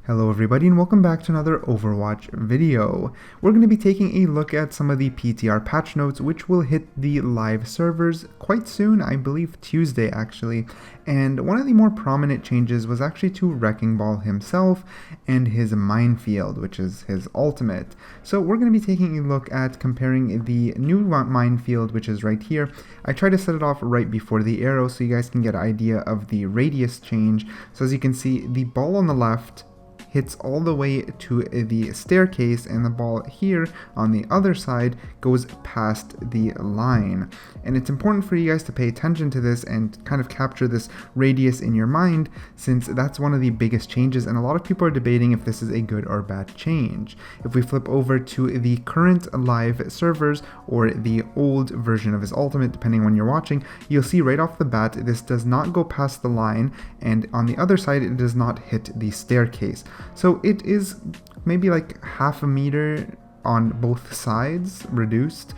Hello everybody and welcome back to another Overwatch video. We're going to be taking a look at some of the PTR patch notes which will hit the live servers quite soon, I believe Tuesday actually. And one of the more prominent changes was actually to Wrecking Ball himself and his Minefield, which is his ultimate. So we're going to be taking a look at comparing the new Minefield, which is right here. I tried to set it off right before the arrow so you guys can get an idea of the radius change. So as you can see, the ball on the left hits all the way to the staircase, and the ball here on the other side goes past the line. And it's important for you guys to pay attention to this and kind of capture this radius in your mind, since that's one of the biggest changes, and a lot of people are debating if this is a good or bad change. If we flip over to the current live servers or the old version of his ultimate, depending on when you're watching, you'll see right off the bat this does not go past the line, and on the other side it does not hit the staircase. So it is maybe like half a meter on both sides reduced.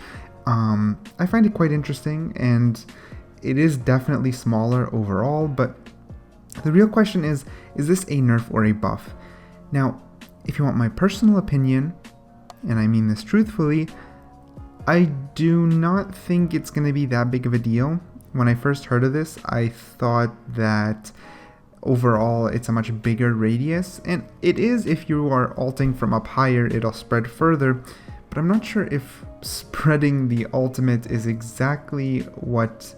I find it quite interesting, and it is definitely smaller overall, but the real question is this a nerf or a buff? Now, if you want my personal opinion, and I mean this truthfully, I do not think it's going to be that big of a deal. When I first heard of this, I thought that overall it's a much bigger radius, and it is if you are ulting from up higher, it'll spread further, but I'm not sure if spreading the ultimate is exactly what,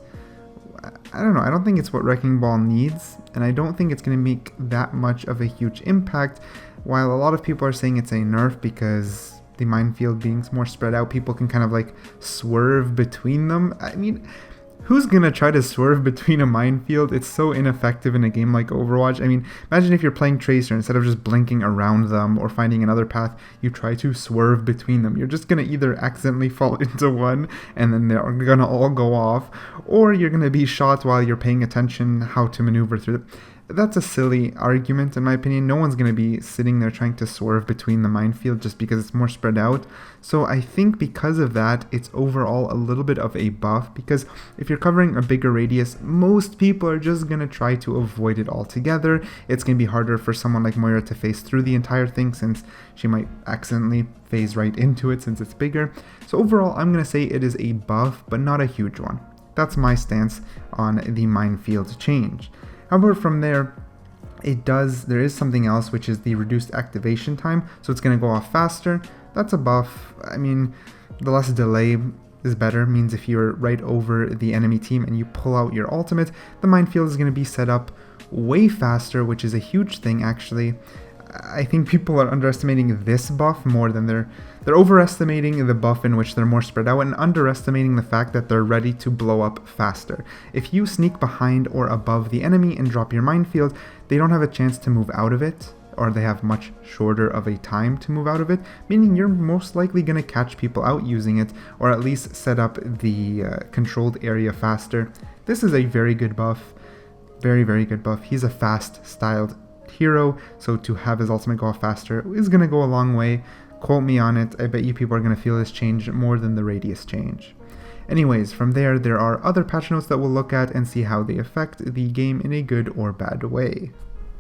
I don't know, I don't think it's what Wrecking Ball needs, and I don't think it's going to make that much of a huge impact. While a lot of people are saying it's a nerf because the minefield being more spread out, people can kind of like swerve between them. I mean, who's gonna try to swerve between a minefield? It's so ineffective in a game like Overwatch. I mean, imagine if you're playing Tracer, instead of just blinking around them or finding another path, you try to swerve between them. You're just gonna either accidentally fall into one and then they're gonna all go off, or you're gonna be shot while you're paying attention how to maneuver through it. That's a silly argument in my opinion. No one's going to be sitting there trying to swerve between the minefield just because it's more spread out. So I think because of that, it's overall a little bit of a buff, because if you're covering a bigger radius, most people are just going to try to avoid it altogether. It's going to be harder for someone like Moira to phase through the entire thing, since she might accidentally phase right into it since it's bigger. So overall, I'm going to say it is a buff, but not a huge one. That's my stance on the minefield change. However, from there, there is something else, which is the reduced activation time, so it's going to go off faster. That's a buff. I mean, the less delay is better. It means if you're right over the enemy team and you pull out your ultimate, the minefield is going to be set up way faster, which is a huge thing actually. I think people are underestimating this buff more than they're overestimating the buff in which they're more spread out, and underestimating the fact that they're ready to blow up faster. If you sneak behind or above the enemy and drop your minefield, they don't have a chance to move out of it, or they have much shorter of a time to move out of it, meaning you're most likely going to catch people out using it, or at least set up the controlled area faster. This is a very good buff. Very, very good buff. He's a fast styled hero, so to have his ultimate go off faster is going to go a long way. Quote me on it. I bet you people are going to feel this change more than the radius change. Anyways, from there are other patch notes that we'll look at and see how they affect the game in a good or bad way.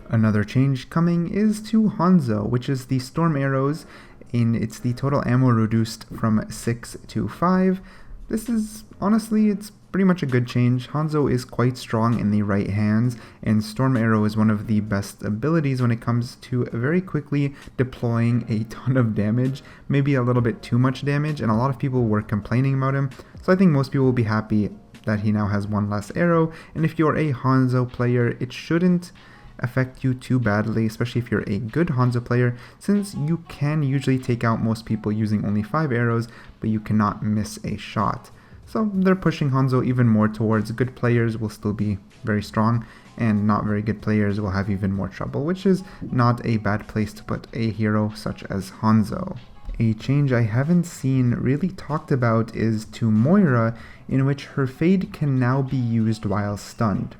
Another change coming is to Hanzo, which is the storm arrows. It's the total ammo reduced from 6 to 5. This is, honestly, it's pretty much a good change. Hanzo is quite strong in the right hands, and Storm Arrow is one of the best abilities when it comes to very quickly deploying a ton of damage, maybe a little bit too much damage, and a lot of people were complaining about him, so I think most people will be happy that he now has one less arrow, and if you're a Hanzo player, it shouldn't affect you too badly, especially if you're a good Hanzo player, since you can usually take out most people using only 5 arrows, but you cannot miss a shot. So they're pushing Hanzo even more towards good players will still be very strong, and not very good players will have even more trouble, which is not a bad place to put a hero such as Hanzo. A change I haven't seen really talked about is to Moira, in which her fade can now be used while stunned.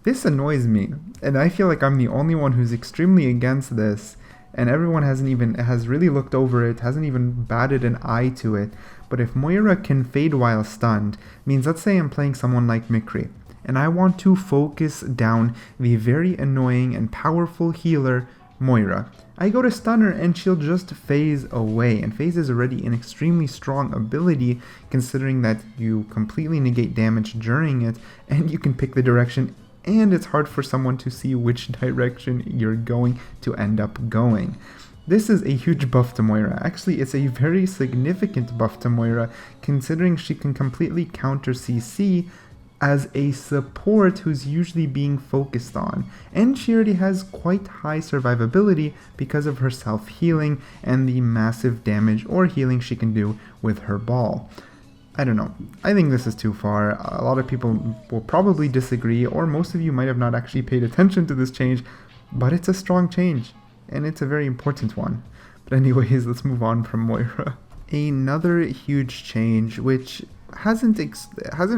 This annoys me, and I feel like I'm the only one who's extremely against this, and everyone has really looked over it, hasn't even batted an eye to it. But if Moira can fade while stunned, means let's say I'm playing someone like McCree, and I want to focus down the very annoying and powerful healer Moira. I go to stun her and she'll just phase away, and phase is already an extremely strong ability considering that you completely negate damage during it and you can pick the direction, and it's hard for someone to see which direction you're going to end up going. This is a huge buff to Moira. Actually, it's a very significant buff to Moira considering she can completely counter CC as a support who's usually being focused on, and she already has quite high survivability because of her self-healing and the massive damage or healing she can do with her ball. I don't know, I think this is too far. A lot of people will probably disagree, or most of you might have not actually paid attention to this change, but it's a strong change, and it's a very important one. But anyways, let's move on from Moira. Another huge change, which hasn't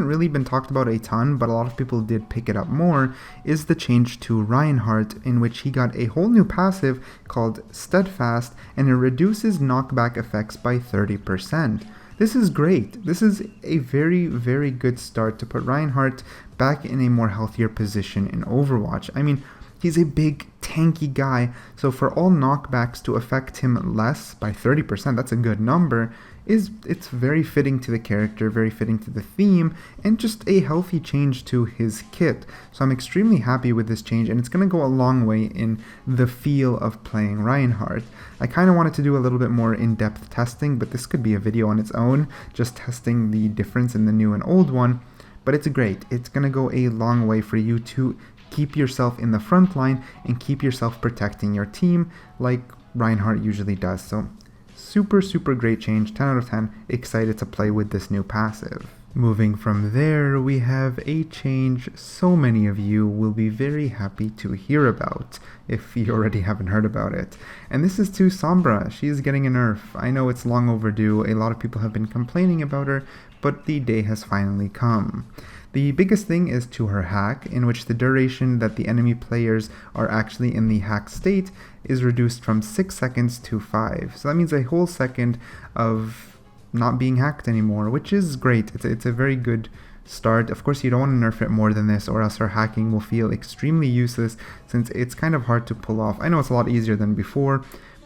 really been talked about a ton, but a lot of people did pick it up more, is the change to Reinhardt, in which he got a whole new passive called Steadfast, and it reduces knockback effects by 30%. This is great. This is a very, very good start to put Reinhardt back in a more healthier position in Overwatch. I mean, he's a big, tanky guy, so for all knockbacks to affect him less by 30%, that's a good number, it's very fitting to the character, very fitting to the theme, and just a healthy change to his kit. So I'm extremely happy with this change, and it's going to go a long way in the feel of playing Reinhardt. I kind of wanted to do a little bit more in-depth testing, but this could be a video on its own, just testing the difference in the new and old one. But it's great. It's going to go a long way for you to keep yourself in the front line and keep yourself protecting your team like Reinhardt usually does. So super great change, 10 out of 10, excited to play with this new passive. Moving from there, we have a change so many of you will be very happy to hear about, if you already haven't heard about it. And this is to Sombra. She is getting a nerf. I know it's long overdue, a lot of people have been complaining about her, but the day has finally come. The biggest thing is to her hack, in which the duration that the enemy players are actually in the hack state is reduced from 6 seconds to 5. So that means a whole second of not being hacked anymore, which is great. It's a very good start. Of course, you don't want to nerf it more than this, or else her hacking will feel extremely useless, since it's kind of hard to pull off. I know it's a lot easier than before,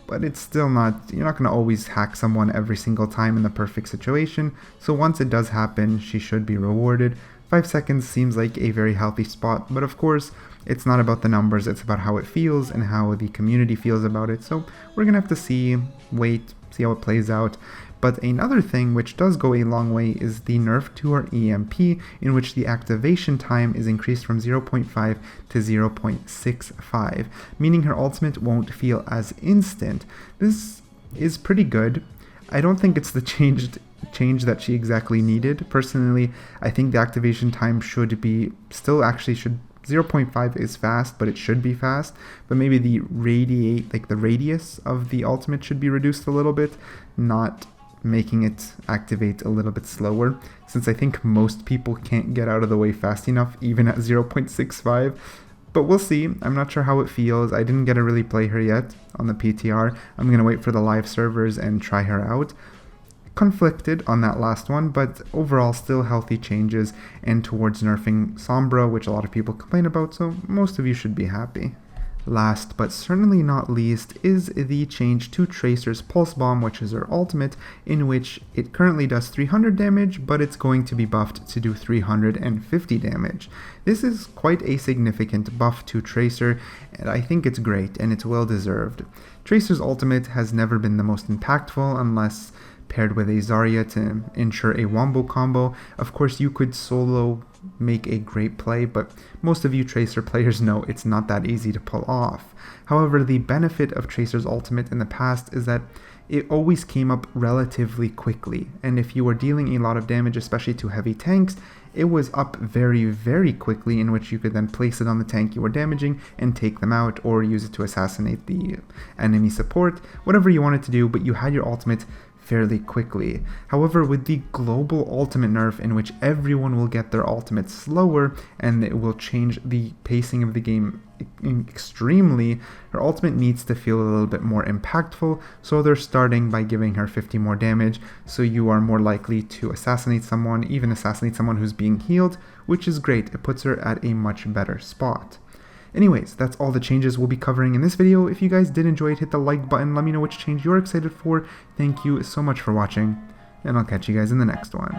but it's still not, you're not going to always hack someone every single time in the perfect situation, so once it does happen, she should be rewarded. 5 seconds seems like a very healthy spot, but of course, it's not about the numbers, it's about how it feels and how the community feels about it, so we're going to have to see how it plays out. But another thing which does go a long way is the nerf to her EMP, in which the activation time is increased from 0.5 to 0.65, meaning her ultimate won't feel as instant. This is pretty good. I don't think it's the change that she exactly needed. Personally, I think the activation time should be, 0.5 is fast, but it should be fast, but maybe the radius of the ultimate should be reduced a little bit, not making it activate a little bit slower, since I think most people can't get out of the way fast enough, even at 0.65. But we'll see. I'm not sure how it feels. I didn't get to really play her yet on the PTR. I'm going to wait for the live servers and try her out. Conflicted on that last one, but overall still healthy changes and towards nerfing Sombra, which a lot of people complain about, so most of you should be happy. Last but certainly not least is the change to Tracer's Pulse Bomb, which is her ultimate, in which it currently does 300 damage, but it's going to be buffed to do 350 damage. This is quite a significant buff to Tracer, and I think it's great, and it's well deserved. Tracer's ultimate has never been the most impactful unless paired with a Zarya to ensure a wombo combo. Of course, you could solo make a great play, but most of you Tracer players know it's not that easy to pull off. However, the benefit of Tracer's ultimate in the past is that it always came up relatively quickly, and if you were dealing a lot of damage, especially to heavy tanks, it was up very quickly, in which you could then place it on the tank you were damaging and take them out, or use it to assassinate the enemy support, whatever you wanted to do, but you had your ultimate fairly quickly. However, with the global ultimate nerf, in which everyone will get their ultimate slower and it will change the pacing of the game extremely, her ultimate needs to feel a little bit more impactful, so they're starting by giving her 50 more damage, so you are more likely to assassinate someone, even assassinate someone who's being healed, which is great. It puts her at a much better spot. Anyways, that's all the changes we'll be covering in this video. If you guys did enjoy it, hit the like button, let me know which change you're excited for. Thank you so much for watching, and I'll catch you guys in the next one.